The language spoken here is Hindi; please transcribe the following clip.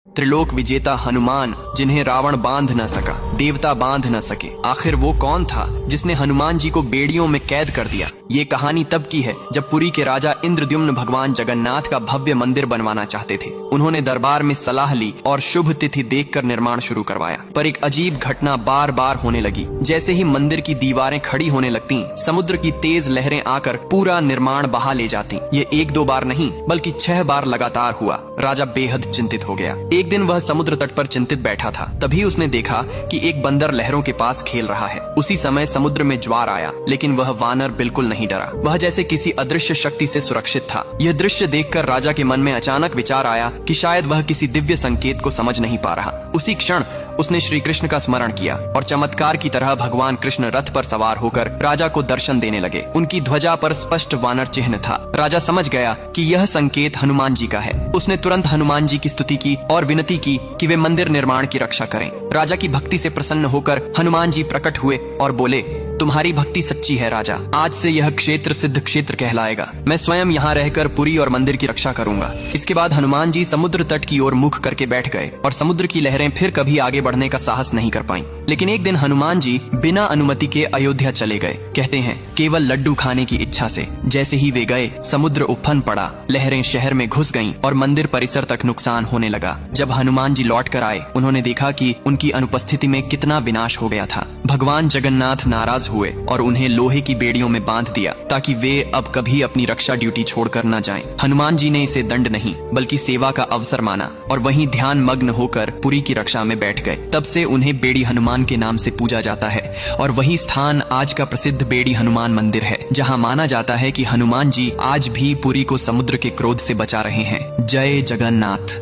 त्रिलोक विजेता हनुमान, जिन्हें रावण बांध न सका, देवता बांध न सके, आखिर वो कौन था जिसने हनुमान जी को बेड़ियों में कैद कर दिया? ये कहानी तब की है जब पुरी के राजा इंद्रद्युम्न भगवान जगन्नाथ का भव्य मंदिर बनवाना चाहते थे। उन्होंने दरबार में सलाह ली और शुभ तिथि देखकर निर्माण शुरू करवाया। पर एक अजीब घटना बार बार होने लगी। जैसे ही मंदिर की दीवारें खड़ी होने लगती, समुद्र की तेज लहरें आकर पूरा निर्माण बहा ले जाती। ये एक दो बार नहीं बल्कि 6 बार लगातार हुआ। राजा बेहद चिंतित हो गया। एक दिन वह समुद्र तट पर चिंतित बैठा था। तभी उसने देखा कि एक बंदर लहरों के पास खेल रहा है। उसी समय समुद्र में ज्वार आया, लेकिन वह वानर बिल्कुल नहीं डरा। वह जैसे किसी अदृश्य शक्ति से सुरक्षित था। यह दृश्य देखकर राजा के मन में अचानक विचार आया कि शायद वह किसी दिव्य संकेत को समझ नहीं पा रहा। उसी क्षण उसने श्री कृष्ण का स्मरण किया और चमत्कार की तरह भगवान कृष्ण रथ पर सवार होकर राजा को दर्शन देने लगे। उनकी ध्वजा पर स्पष्ट वानर चिन्ह था। राजा समझ गया कि यह संकेत हनुमान जी का है। उसने तुरंत हनुमान जी की स्तुति की और विनती की कि वे मंदिर निर्माण की रक्षा करें। राजा की भक्ति से प्रसन्न होकर हनुमान जी प्रकट हुए और बोले, तुम्हारी भक्ति सच्ची है राजा। आज से यह क्षेत्र सिद्ध क्षेत्र कहलाएगा। मैं स्वयं यहाँ रहकर पुरी और मंदिर की रक्षा करूंगा। इसके बाद हनुमान जी समुद्र तट की ओर मुख करके बैठ गए और समुद्र की लहरें फिर कभी आगे बढ़ने का साहस नहीं कर पाईं। लेकिन एक दिन हनुमान जी बिना अनुमति के अयोध्या चले गए। कहते हैं केवल लड्डू खाने की इच्छा से। जैसे ही वे गए, समुद्र उफन पड़ा, लहरें शहर में घुस गईं और मंदिर परिसर तक नुकसान होने लगा। जब हनुमान जी लौट कर आए, उन्होंने देखा कि उनकी अनुपस्थिति में कितना विनाश हो गया था। भगवान जगन्नाथ नाराज हुए और उन्हें लोहे की बेड़ियों में बांध दिया ताकि वे अब कभी अपनी रक्षा ड्यूटी छोड़कर न जाएं। हनुमान जी ने इसे दंड नहीं बल्कि सेवा का अवसर माना और वहीं ध्यान मग्न होकर पुरी की रक्षा में बैठ गए। तब से उन्हें बेड़ी हनुमान के नाम से पूजा जाता है और वही स्थान आज का प्रसिद्ध बेड़ी हनुमान मंदिर है, जहां माना जाता है कि हनुमान जी आज भी पुरी को समुद्र के क्रोध से बचा रहे हैं। जय जगन्नाथ।